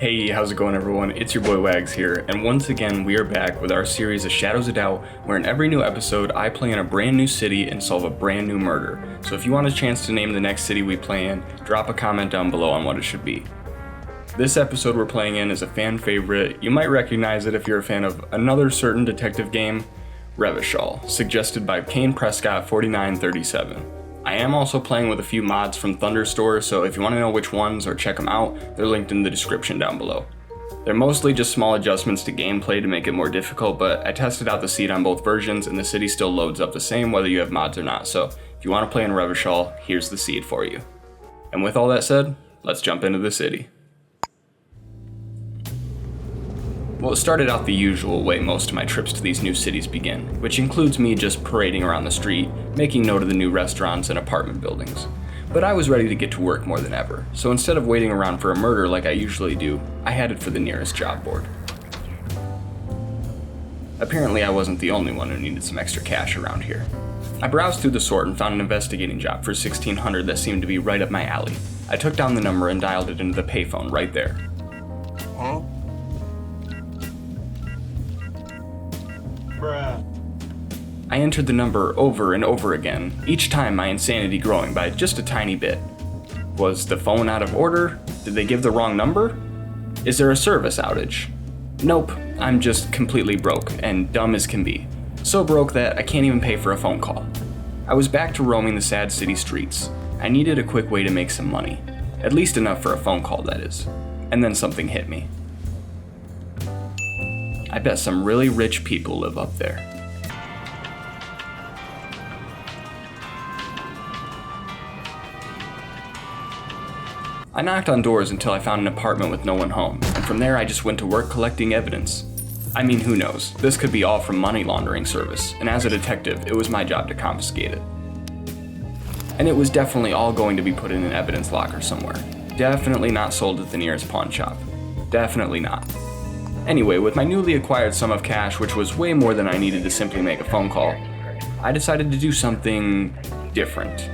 Hey, how's it going everyone? It's your boy Wags here, and once again we are back with our series of Shadows of Doubt, where in every new episode I play in a brand new city and solve a brand new murder. So if you want a chance to name the next city we play in, drop a comment down below on what it should be. This episode we're playing in is a fan favorite. You might recognize it if you're a fan of another certain detective game, Revachol, suggested by Kane Prescott 4937. I am also playing with a few mods from Thunderstore, so if you want to know which ones or check them out, they're linked in the description down below. They're mostly just small adjustments to gameplay to make it more difficult, but I tested out the seed on both versions and the city still loads up the same whether you have mods or not, so if you want to play in Revachol, here's the seed for you. And with all that said, let's jump into the city. Well, it started out the usual way most of my trips to these new cities begin, which includes me just parading around the street, making note of the new restaurants and apartment buildings. But I was ready to get to work more than ever, so instead of waiting around for a murder like I usually do, I headed for the nearest job board. Apparently I wasn't the only one who needed some extra cash around here. I browsed through the sort and found an investigating job for $1,600 that seemed to be right up my alley. I took down the number and dialed it into the payphone right there. Huh? I entered the number over and over again, each time my insanity growing by just a tiny bit. Was the phone out of order? Did they give the wrong number? Is there a service outage? Nope, I'm just completely broke and dumb as can be. So broke that I can't even pay for a phone call. I was back to roaming the sad city streets. I needed a quick way to make some money. At least enough for a phone call, that is. And then something hit me. I bet some really rich people live up there. I knocked on doors until I found an apartment with no one home, and from there I just went to work collecting evidence. I mean, who knows, this could be all from money laundering service, and as a detective, it was my job to confiscate it. And it was definitely all going to be put in an evidence locker somewhere. Definitely not sold at the nearest pawn shop. Definitely not. Anyway, with my newly acquired sum of cash, which was way more than I needed to simply make a phone call, I decided to do something different.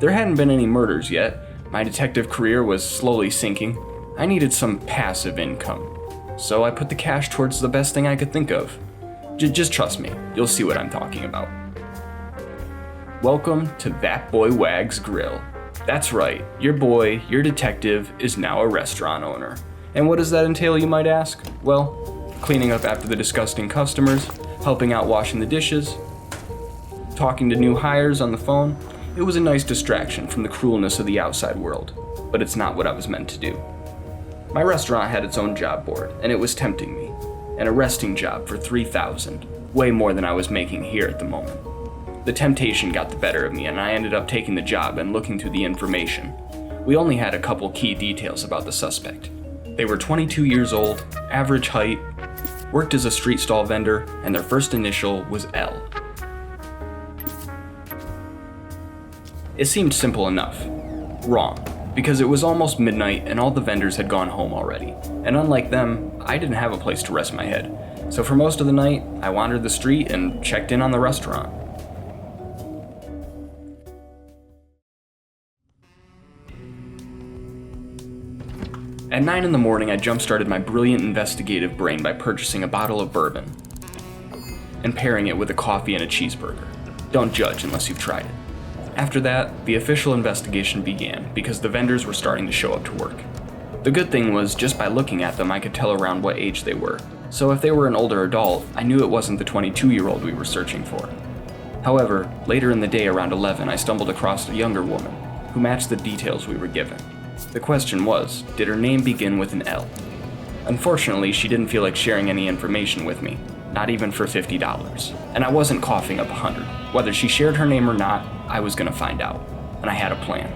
There hadn't been any murders yet. My detective career was slowly sinking. I needed some passive income. So I put the cash towards the best thing I could think of. Just trust me, you'll see what I'm talking about. Welcome to ThatBoyWags Grill. That's right, your boy, your detective, is now a restaurant owner. And what does that entail, you might ask? Well, cleaning up after the disgusting customers, helping out washing the dishes, talking to new hires on the phone. It was a nice distraction from the cruelness of the outside world, but it's not what I was meant to do. My restaurant had its own job board, and it was tempting me. An arresting job for $3,000, way more than I was making here at the moment. The temptation got the better of me, and I ended up taking the job and looking through the information. We only had a couple key details about the suspect. They were 22 years old, average height, worked as a street stall vendor, and their first initial was L. It seemed simple enough. Wrong, because it was almost midnight and all the vendors had gone home already. And unlike them, I didn't have a place to rest my head. So for most of the night, I wandered the street and checked in on the restaurant. At 9 in the morning, I jump-started my brilliant investigative brain by purchasing a bottle of bourbon and pairing it with a coffee and a cheeseburger. Don't judge unless you've tried it. After that, the official investigation began because the vendors were starting to show up to work. The good thing was, just by looking at them, I could tell around what age they were. So if they were an older adult, I knew it wasn't the 22-year-old we were searching for. However, later in the day around 11, I stumbled across a younger woman who matched the details we were given. The question was, did her name begin with an L? Unfortunately, she didn't feel like sharing any information with me, not even for $50. And I wasn't coughing up 100. Whether she shared her name or not, I was gonna find out, and I had a plan.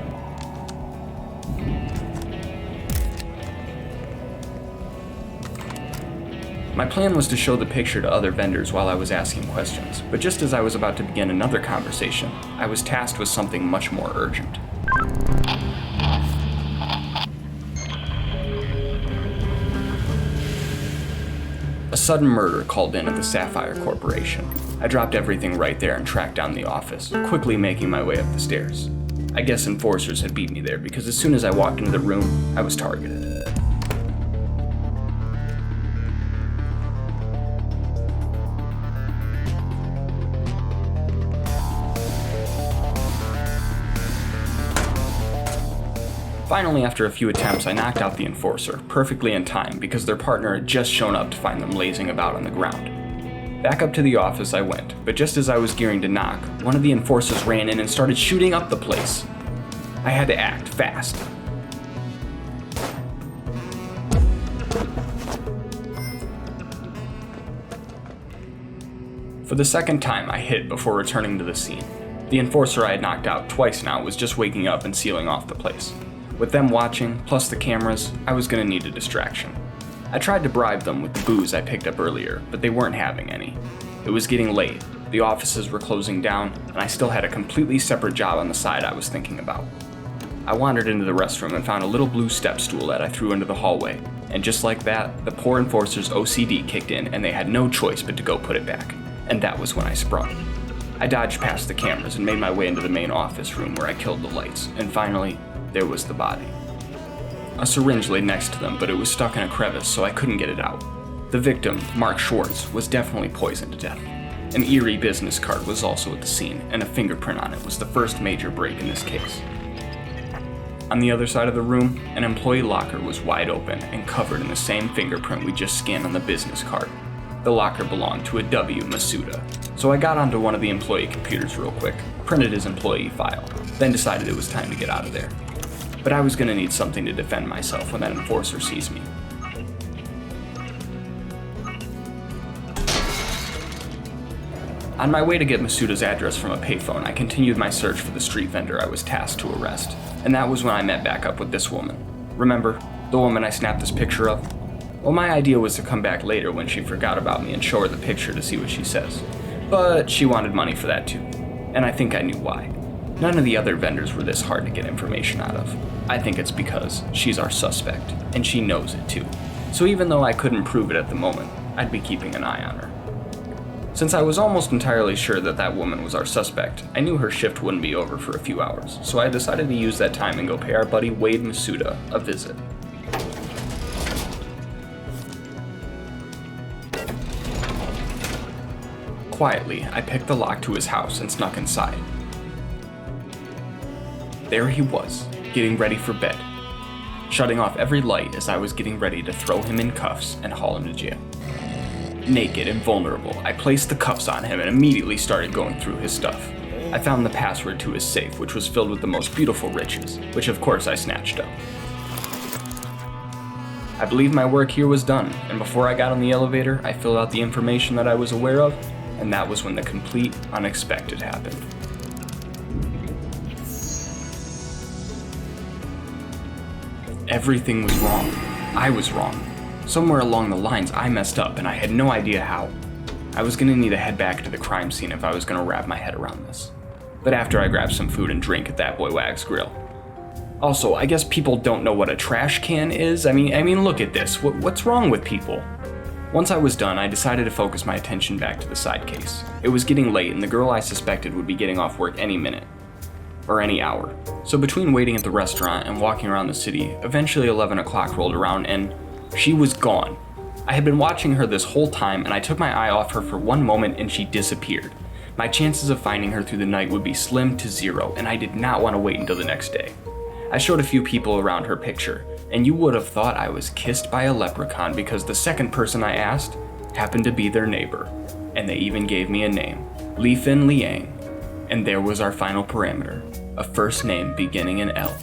My plan was to show the picture to other vendors while I was asking questions, but just as I was about to begin another conversation, I was tasked with something much more urgent. A sudden murder called in at the Sapphire Corporation. I dropped everything right there and tracked down the office, quickly making my way up the stairs. I guess enforcers had beat me there because as soon as I walked into the room, I was targeted. Finally, after a few attempts, I knocked out the enforcer, perfectly in time because their partner had just shown up to find them lazing about on the ground. Back up to the office I went, but just as I was gearing to knock, one of the enforcers ran in and started shooting up the place. I had to act fast. For the second time, I hit before returning to the scene. The enforcer I had knocked out twice now was just waking up and sealing off the place. With them watching, plus the cameras, I was gonna need a distraction. I tried to bribe them with the booze I picked up earlier, but they weren't having any. It was getting late, the offices were closing down, and I still had a completely separate job on the side I was thinking about. I wandered into the restroom and found a little blue step stool that I threw into the hallway, and just like that, the poor enforcer's OCD kicked in and they had no choice but to go put it back. And that was when I sprung. I dodged past the cameras and made my way into the main office room where I killed the lights, and finally, there was the body. A syringe lay next to them, but it was stuck in a crevice, so I couldn't get it out. The victim, Mark Schwartz, was definitely poisoned to death. An eerie business card was also at the scene, and a fingerprint on it was the first major break in this case. On the other side of the room, an employee locker was wide open and covered in the same fingerprint we just scanned on the business card. The locker belonged to a W. Masuda, so I got onto one of the employee computers real quick, printed his employee file, then decided it was time to get out of there. But I was gonna need something to defend myself when that enforcer sees me. On my way to get Masuda's address from a payphone, I continued my search for the street vendor I was tasked to arrest, and that was when I met back up with this woman. Remember, the woman I snapped this picture of? Well, my idea was to come back later when she forgot about me and show her the picture to see what she says. But she wanted money for that too, and I think I knew why. None of the other vendors were this hard to get information out of. I think it's because she's our suspect, and she knows it too. So even though I couldn't prove it at the moment, I'd be keeping an eye on her. Since I was almost entirely sure that that woman was our suspect, I knew her shift wouldn't be over for a few hours, so I decided to use that time and go pay our buddy Wade Masuda a visit. Quietly, I picked the lock to his house and snuck inside. There he was, getting ready for bed, shutting off every light as I was getting ready to throw him in cuffs and haul him to jail. Naked and vulnerable, I placed the cuffs on him and immediately started going through his stuff. I found the password to his safe, which was filled with the most beautiful riches, which of course I snatched up. I believe my work here was done, and before I got on the elevator, I filled out the information that I was aware of, and that was when the complete unexpected happened. Everything was wrong. I was wrong. Somewhere along the lines, I messed up, and I had no idea how. I was gonna need to head back to the crime scene if I was gonna wrap my head around this. But after I grabbed some food and drink at ThatBoyWags grill. Also, I guess people don't know what a trash can is. I mean, look at this. What's wrong with people? Once I was done, I decided to focus my attention back to the side case. It was getting late, and the girl I suspected would be getting off work any minute. Or any hour. So between waiting at the restaurant and walking around the city, eventually 11 o'clock rolled around and she was gone. I had been watching her this whole time and I took my eye off her for one moment and she disappeared. My chances of finding her through the night would be slim to zero, and I did not want to wait until the next day. I showed a few people around her picture, and you would have thought I was kissed by a leprechaun because the second person I asked happened to be their neighbor, and they even gave me a name, Li Fin Liang. And there was our final parameter, a first name beginning in L.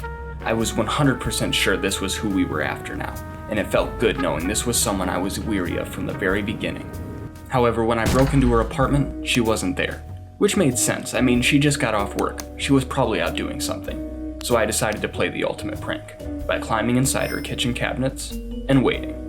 I was 100% sure this was who we were after now, and it felt good knowing this was someone I was weary of from the very beginning. However, when I broke into her apartment, she wasn't there, which made sense. I mean, she just got off work. She was probably out doing something. So I decided to play the ultimate prank by climbing inside her kitchen cabinets and waiting.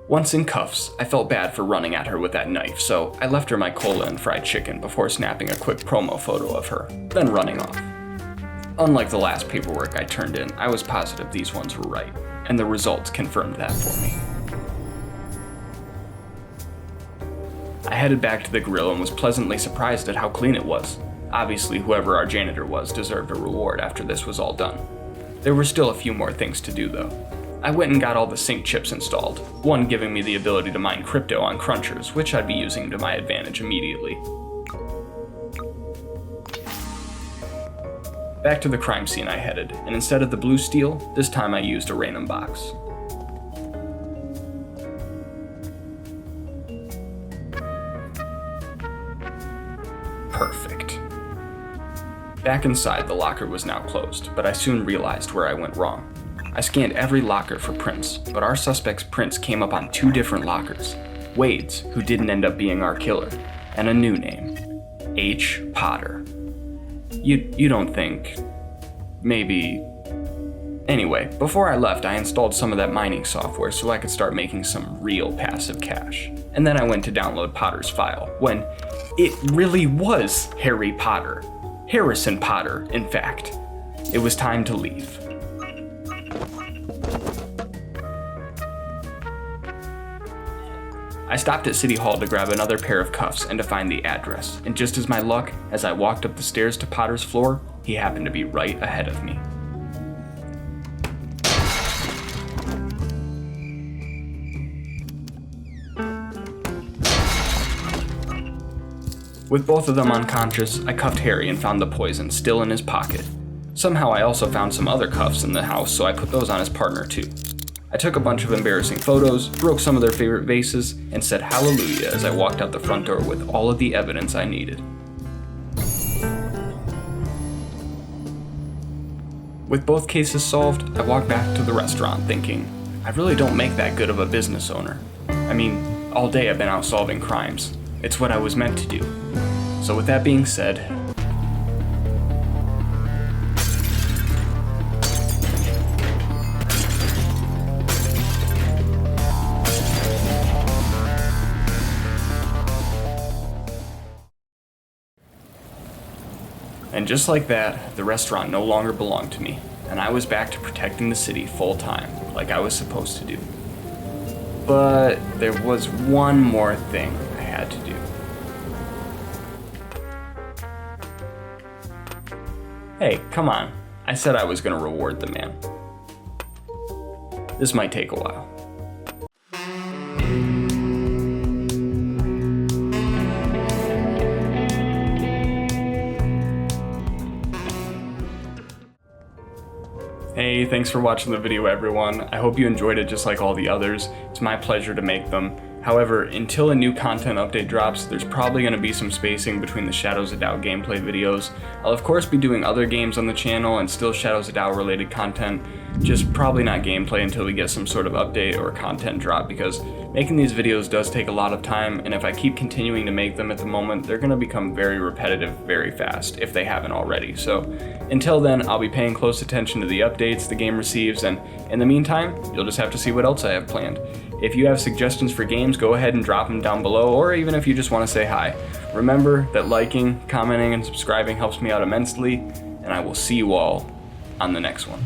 Once in cuffs, I felt bad for running at her with that knife, so I left her my cola and fried chicken before snapping a quick promo photo of her, then running off. Unlike the last paperwork I turned in, I was positive these ones were right, and the results confirmed that for me. I headed back to the grill and was pleasantly surprised at how clean it was. Obviously, whoever our janitor was deserved a reward after this was all done. There were still a few more things to do though. I went and got all the sync chips installed, one giving me the ability to mine crypto on crunchers, which I'd be using to my advantage immediately. Back to the crime scene I headed, and instead of the blue steel, this time I used a random box. Perfect. Back inside, the locker was now closed, but I soon realized where I went wrong. I scanned every locker for prints, but our suspect's prints came up on 2 different lockers. Wade's, who didn't end up being our killer, and a new name, H. Potter. You don't think... maybe... Anyway, before I left, I installed some of that mining software so I could start making some real passive cash. And then I went to download Potter's file, when it really was Harry Potter. Harrison Potter, in fact. It was time to leave. I stopped at City Hall to grab another pair of cuffs and to find the address, and just as my luck, as I walked up the stairs to Potter's floor, he happened to be right ahead of me. With both of them unconscious, I cuffed Harry and found the poison still in his pocket. Somehow I also found some other cuffs in the house, so I put those on his partner too. I took a bunch of embarrassing photos, broke some of their favorite vases, and said hallelujah as I walked out the front door with all of the evidence I needed. With both cases solved, I walked back to the restaurant thinking, I really don't make that good of a business owner. I mean, all day I've been out solving crimes. It's what I was meant to do. So with that being said, and just like that, the restaurant no longer belonged to me, and I was back to protecting the city full time, like I was supposed to do. But there was one more thing I had to do. Hey, come on. I said I was gonna reward the man. This might take a while. Hey, thanks for watching the video everyone. I hope you enjoyed it just like all the others. It's my pleasure to make them. However, until a new content update drops, there's probably going to be some spacing between the Shadows of Doubt gameplay videos. I'll of course be doing other games on the channel and still Shadows of Doubt related content, just probably not gameplay until we get some sort of update or content drop, because making these videos does take a lot of time, and if I keep continuing to make them at the moment, they're going to become very repetitive very fast, if they haven't already. So until then, I'll be paying close attention to the updates the game receives, and in the meantime, you'll just have to see what else I have planned. If you have suggestions for games, go ahead and drop them down below, or even if you just want to say hi. Remember that liking, commenting, and subscribing helps me out immensely, and I will see you all on the next one.